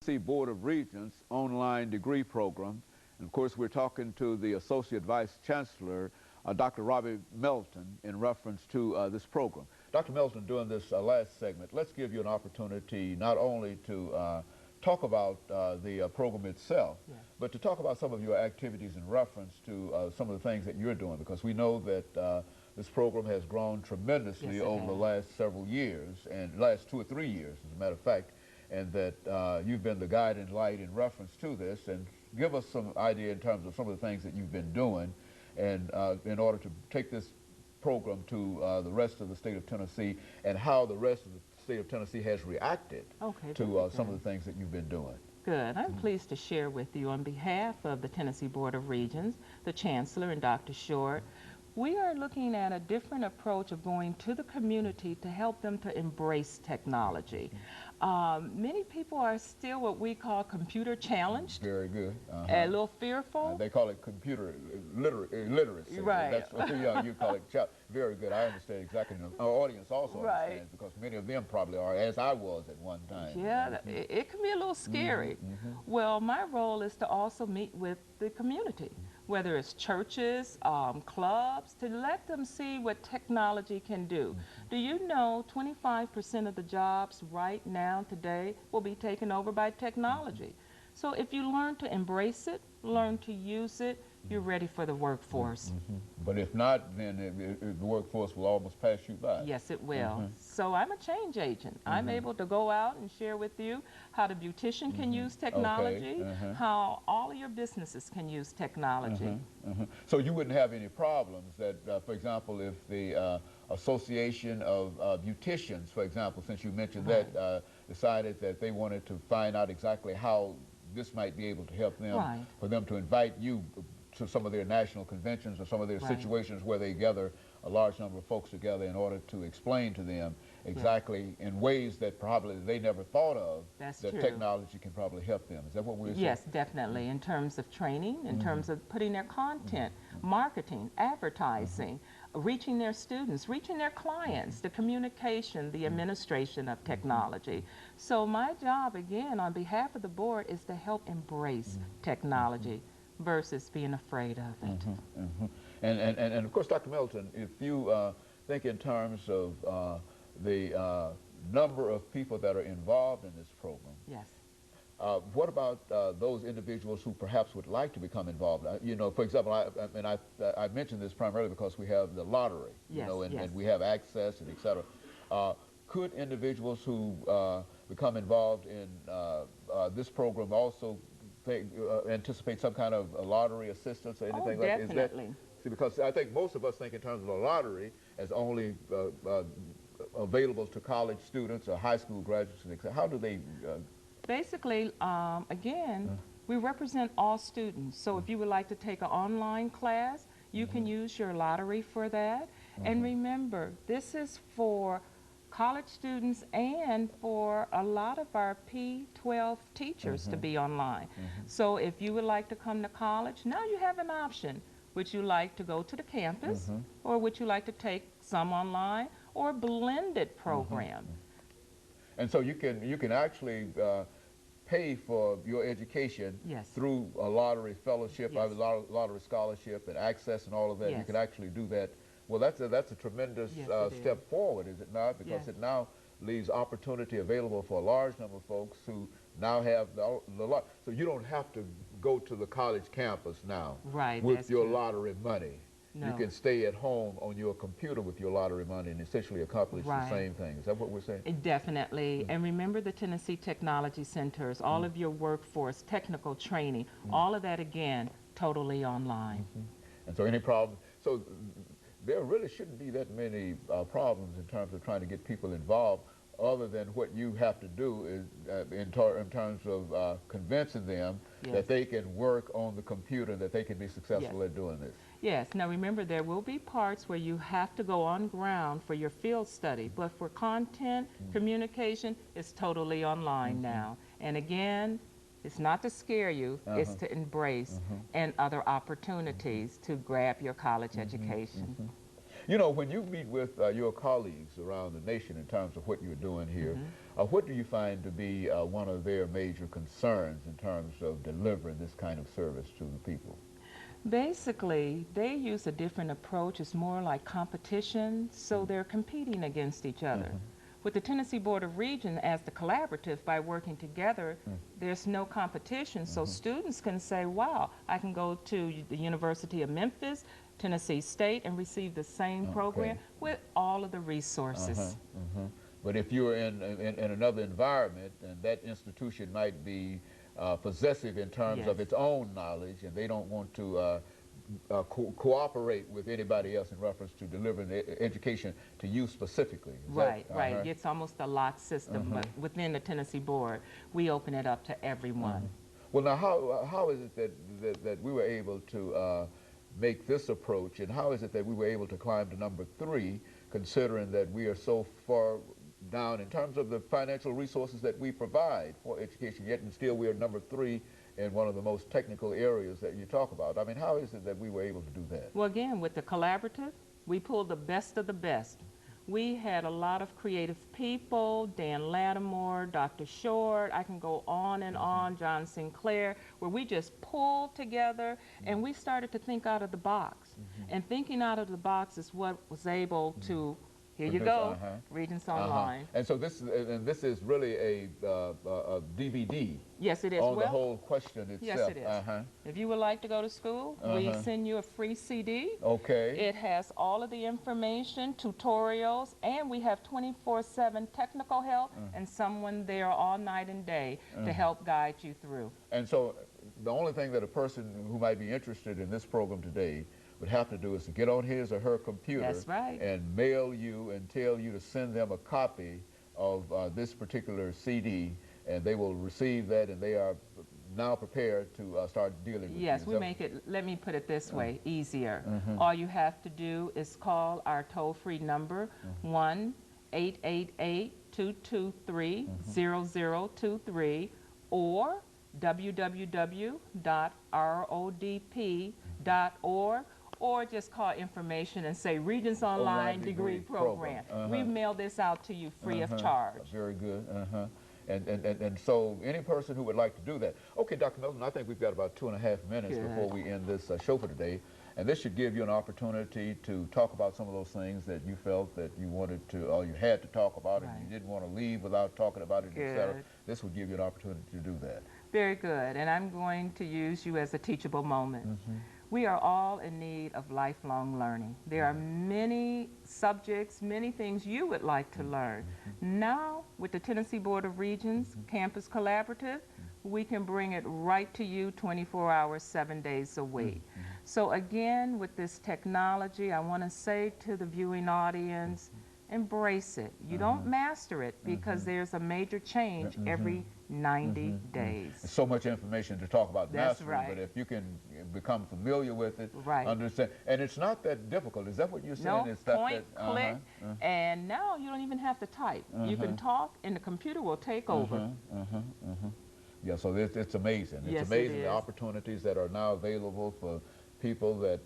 Board of Regents online degree program. And of course, we're talking to the Associate Vice Chancellor, Dr. Robbie Melton, in reference to this program. Dr. Melton, during this last segment, let's give you an opportunity not only to talk about the program itself, but to talk about some of your activities in reference to some of the things that you're doing, because we know that this program has grown tremendously over the last several years, and last 2 or 3 years, as a matter of fact, and that you've been the guiding light in reference to this. And give us some idea in terms of some of the things that you've been doing, and in order to take this program to the rest of the state of Tennessee, and how the rest of the state of Tennessee has reacted to some of the things that you've been doing. Good. I'm pleased to share with you on behalf of the Tennessee Board of Regents, the Chancellor and Dr. Short, we are looking at a different approach of going to the community to help them to embrace technology. Many people are still what we call computer challenged. Very good. A little fearful. They call it computer illiteracy. Right. That's what you call it. Very good. I understand exactly. Our audience also understands, because many of them probably are, as I was at one time. Yeah, it can be a little scary. Well, my role is to also meet with the community, whether it's churches, clubs, to let them see what technology can do. Do you know 25% of the jobs right now today will be taken over by technology? So if you learn to embrace it, learn to use it, you're ready for the workforce. But if not, then the workforce will almost pass you by. Yes, it will. So I'm a change agent. I'm able to go out and share with you how the beautician can use technology, how all of your businesses can use technology. So you wouldn't have any problems that, for example, if the Association of Beauticians, for example, since you mentioned that, decided that they wanted to find out exactly how this might be able to help them, for them to invite you to some of their national conventions or some of their situations where they gather a large number of folks together in order to explain to them exactly in ways that probably they never thought of, that technology can probably help them. Is that what we're saying? Yes, definitely. In terms of training, in terms of putting their content, marketing, advertising, reaching their students, reaching their clients, the communication, the administration of technology. So my job, again, on behalf of the board, is to help embrace technology versus being afraid of it. And of course, Dr. Melton, if you think in terms of the number of people that are involved in this program, what about those individuals who perhaps would like to become involved? You know, for example, I mentioned this primarily because we have the lottery, you know, and we have access and et cetera. Could individuals who become involved in this program also anticipate some kind of lottery assistance or anything like that? Definitely. See, because I think most of us think in terms of a lottery as only available to college students or high school graduates, and etc. How do they? Basically, again, we represent all students. So if you would like to take an online class, you can use your lottery for that. And remember, this is for college students and for a lot of our P-12 teachers to be online. So if you would like to come to college, now you have an option. Would you like to go to the campus, or would you like to take some online, or a blended program? And so you can actually pay for your education through a lottery fellowship, a lottery scholarship, and access and all of that. You can actually do that. Well, that's a tremendous step forward, is it not? Because it now leaves opportunity available for a large number of folks who now have the lot. So you don't have to go to the college campus now with your lottery money. You can stay at home on your computer with your lottery money and essentially accomplish the same thing. Is that what we're saying? Definitely. And remember the Tennessee Technology Centers, all of your workforce, technical training, all of that, again, totally online. And so any problem? So there really shouldn't be that many problems in terms of trying to get people involved, other than what you have to do is in terms of convincing them that they can work on the computer, that they can be successful at doing this. Yes. Now remember, there will be parts where you have to go on ground for your field study, but for content, communication, it's totally online now. And again, it's not to scare you, it's to embrace and other opportunities to grab your college education. You know, when you meet with your colleagues around the nation in terms of what you're doing here, what do you find to be one of their major concerns in terms of delivering this kind of service to the people? Basically, they use a different approach. It's more like competition, so they're competing against each other. With the Tennessee Board of Regents as the collaborative, by working together, there's no competition, so students can say, wow, I can go to the University of Memphis, Tennessee State, and receive the same program with all of the resources. But if you're in another environment, and that institution might be possessive in terms of its own knowledge, and they don't want to cooperate with anybody else in reference to delivering the education to you specifically. Right. It's almost a lock system, but within the Tennessee Board, we open it up to everyone. Well, now, how is it that we were able to make this approach, and how is it that we were able to climb to number 3, considering that we are so far down in terms of the financial resources that we provide for education, yet and still we are number 3 in one of the most technical areas that you talk about? I mean, how is it that we were able to do that? Well, again, with the collaborative, we pulled the best of the best. We had a lot of creative people, Dan Lattimore, Dr. Short, I can go on and on, John Sinclair, where we just pulled together and we started to think out of the box. And thinking out of the box is what was able to, here you go, Regents Online. And so this is really a DVD. Yes, it is. On the whole question itself. Yes, it is. If you would like to go to school, we send you a free CD. Okay. It has all of the information, tutorials, and we have 24/7 technical help and someone there all night and day to help guide you through. And so the only thing that a person who might be interested in this program today would have to do is to get on his or her computer and mail you and tell you to send them a copy of this particular CD, and they will receive that, and they are now prepared to start dealing with you. Yes, we make it, let me put it this way, easier. All you have to do is call our toll-free number, 1-888-223-0023, or www.rodp.org, or just call information and say Regents Online Degree Program. We mail this out to you free of charge. Very good. And so any person who would like to do that. Okay, Dr. Melton, I think we've got about 2.5 minutes before we end this show for today. And this should give you an opportunity to talk about some of those things that you felt that you wanted to, or you had to talk about, and you didn't want to leave without talking about it, etc. This would give you an opportunity to do that. Very good. And I'm going to use you as a teachable moment. We are all in need of lifelong learning. There are many subjects, many things you would like to learn. Now, with the Tennessee Board of Regents Campus Collaborative, we can bring it right to you 24 hours, 7 days a week. So again, with this technology, I want to say to the viewing audience, embrace it. You don't master it because there's a major change every 90 days. There's so much information to talk about mastering, but if you can become familiar with it, understand, and it's not that difficult. Is that what you're saying? No, it's that point, click, and now you don't even have to type. You can talk, and the computer will take over. Yeah, so it's amazing. It's amazing the opportunities that are now available for people that.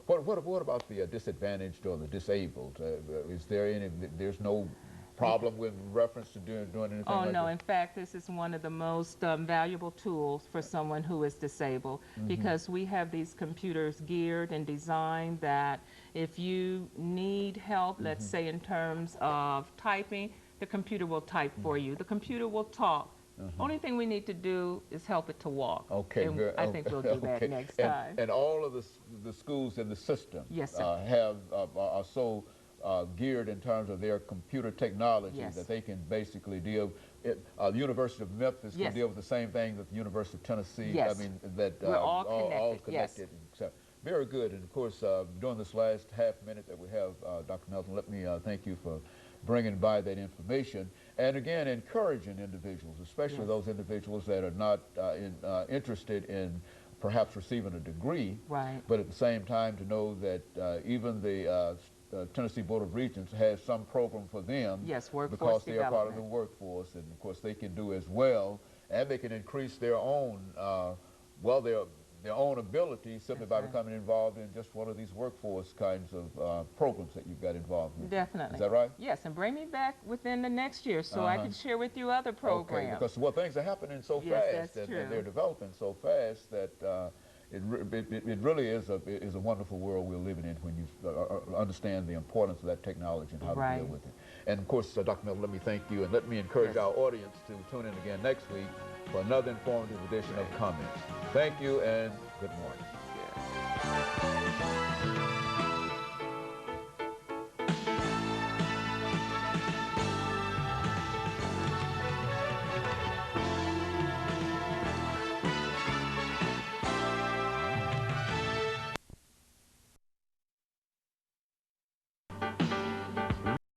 What about the disadvantaged or the disabled? Is there any? There's no problem with reference to doing anything like that? Oh, no. In fact, this is one of the most valuable tools for someone who is disabled because we have these computers geared and designed that if you need help, let's say in terms of typing, the computer will type for you. The computer will talk. Only thing we need to do is help it to walk. Okay, and I think we'll do that next time. And all of the schools in the system are so geared in terms of their computer technology that they can basically deal. The University of Memphis can deal with the same thing that the University of Tennessee. I mean, that we're all connected. So, very good. And of course, during this last half minute that we have, Dr. Melton, let me thank you for bringing by that information, and again encouraging individuals, especially those individuals that are not interested in perhaps receiving a degree, but at the same time to know that even the Tennessee Board of Regents has some program for them because they are part of the workforce, and of course they can do as well, and they can increase their own, their own ability simply by becoming involved in just one of these workforce kinds of programs that you've got involved in. Definitely. Is that right? Yes, and bring me back within the next year so I can share with you other programs. Okay, because, well, things are happening so fast that they're developing so fast that it really is a wonderful world we're living in when you understand the importance of that technology and how to deal with it. And of course, Dr. Melton, let me thank you, and let me encourage our audience to tune in again next week for another informative edition of Comments. Thank you and good morning.